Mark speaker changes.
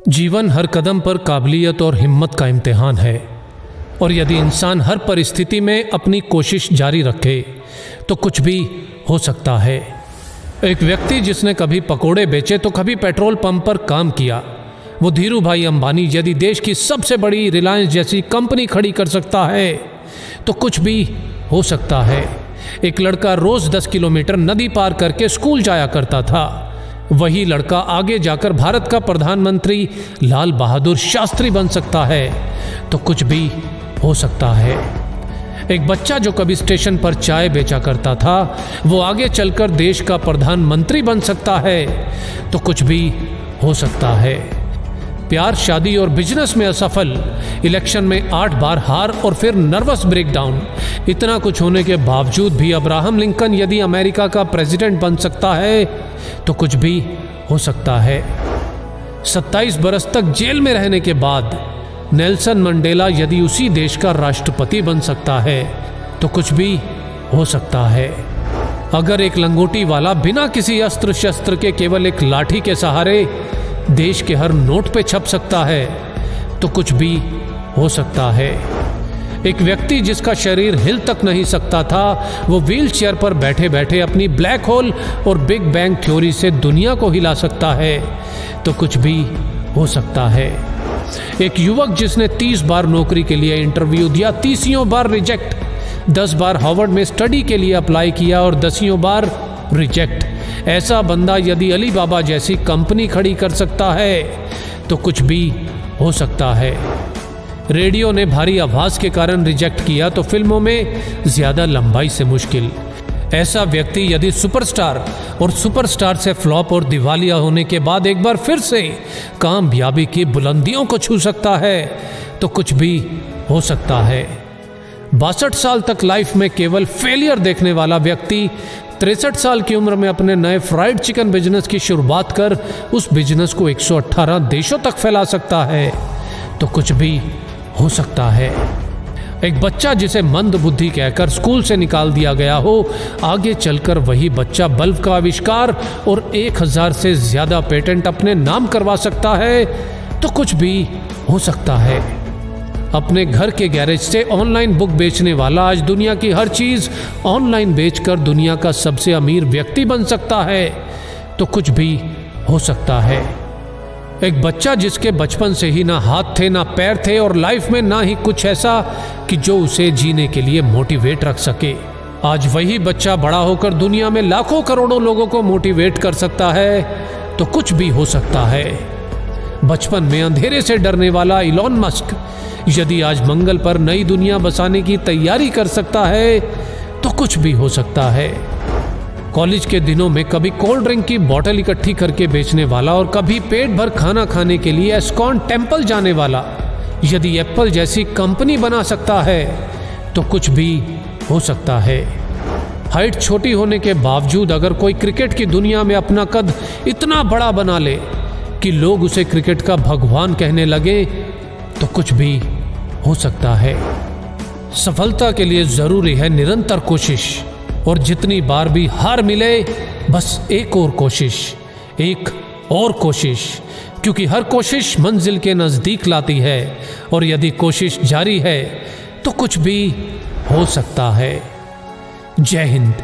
Speaker 1: जीवन हर कदम पर काबिलियत और हिम्मत का इम्तिहान है, और यदि इंसान हर परिस्थिति में अपनी कोशिश जारी रखे तो कुछ भी हो सकता है। एक व्यक्ति जिसने कभी पकोड़े बेचे तो कभी पेट्रोल पंप पर काम किया, वो धीरू भाई अंबानी यदि देश की सबसे बड़ी रिलायंस जैसी कंपनी खड़ी कर सकता है तो कुछ भी हो सकता है। एक लड़का रोज 10 किलोमीटर नदी पार करके स्कूल जाया करता था। वही लड़का आगे जाकर भारत का प्रधानमंत्री लाल बहादुर शास्त्री बन सकता है तो कुछ भी हो सकता है। एक बच्चा जो कभी स्टेशन पर चाय बेचा करता था वो आगे चलकर देश का प्रधानमंत्री बन सकता है तो कुछ भी हो सकता है। प्यार, शादी और बिजनेस में असफल, इलेक्शन में 8 बार हार और फिर नर्वस ब्रेकडाउन, इतना कुछ होने के बावजूद भी अब्राहम लिंकन यदि अमेरिका का प्रेसिडेंट बन सकता है तो कुछ भी हो सकता है। 27 बरस तक जेल में रहने के बाद नेल्सन मंडेला यदि उसी देश का राष्ट्रपति बन सकता है तो कुछ भी हो सकता है। अगर एक लंगोटी वाला बिना किसी अस्त्र शस्त्र के केवल एक लाठी के सहारे देश के हर नोट पे छप सकता है तो कुछ भी हो सकता है। एक व्यक्ति जिसका शरीर हिल तक नहीं सकता था वो व्हील चेयर पर बैठे बैठे अपनी ब्लैक होल और बिग बैंग थ्योरी से दुनिया को हिला सकता है तो कुछ भी हो सकता है। एक युवक जिसने 30 बार नौकरी के लिए इंटरव्यू दिया, 30 बार रिजेक्ट, 10 बार हार्वर्ड में स्टडी के लिए अप्लाई किया और 10 बार रिजेक्ट, ऐसा बंदा यदि अली बाबा जैसी कंपनी खड़ी कर सकता है तो कुछ भी हो सकता है। रेडियो ने भारी आवाज के कारण रिजेक्ट किया तो फिल्मों में ज्यादा लंबाई से मुश्किल। ऐसा व्यक्ति यदि सुपरस्टार और सुपरस्टार से फ्लॉप और दिवालिया होने के बाद एक बार फिर से कामयाबी की बुलंदियों को छू सकता है तो कुछ भी हो सकता है। 62 साल तक लाइफ में केवल फेलियर देखने वाला व्यक्ति 63 साल की उम्र में अपने नए फ्राइड चिकन बिजनेस की शुरुआत कर उस बिजनेस को 118 देशों तक फैला सकता है तो कुछ भी हो सकता है। एक बच्चा जिसे मंद बुद्धि कहकर स्कूल से निकाल दिया गया हो, आगे चलकर वही बच्चा बल्ब का आविष्कार और 1000 से ज्यादा पेटेंट अपने नाम करवा सकता है तो कुछ भी हो सकता है। अपने घर के गैरेज से ऑनलाइन बुक बेचने वाला आज दुनिया की हर चीज ऑनलाइन बेचकर दुनिया का सबसे अमीर व्यक्ति बन सकता है तो कुछ भी हो सकता है। एक बच्चा जिसके बचपन से ही ना हाथ थे ना पैर थे और लाइफ में ना ही कुछ ऐसा कि जो उसे जीने के लिए मोटिवेट रख सके, आज वही बच्चा बड़ा होकर दुनिया में लाखों करोड़ों लोगों को मोटिवेट कर सकता है तो कुछ भी हो सकता है। बचपन में अंधेरे से डरने वाला इलॉन मस्क यदि आज मंगल पर नई दुनिया बसाने की तैयारी कर सकता है तो कुछ भी हो सकता है। कॉलेज के दिनों में कभी कोल्ड ड्रिंक की बोतल इकट्ठी करके बेचने वाला और कभी पेट भर खाना खाने के लिए एस्कॉन टेम्पल जाने वाला यदि एप्पल जैसी कंपनी बना सकता है तो कुछ भी हो सकता है। हाइट छोटी होने के बावजूद अगर कोई क्रिकेट की दुनिया में अपना कद इतना बड़ा बना ले कि लोग उसे क्रिकेट का भगवान कहने लगे तो कुछ भी हो सकता है। सफलता के लिए जरूरी है निरंतर कोशिश, और जितनी बार भी हार मिले बस एक और कोशिश, एक और कोशिश, क्योंकि हर कोशिश मंजिल के नजदीक लाती है और यदि कोशिश जारी है तो कुछ भी हो सकता है। जय हिंद।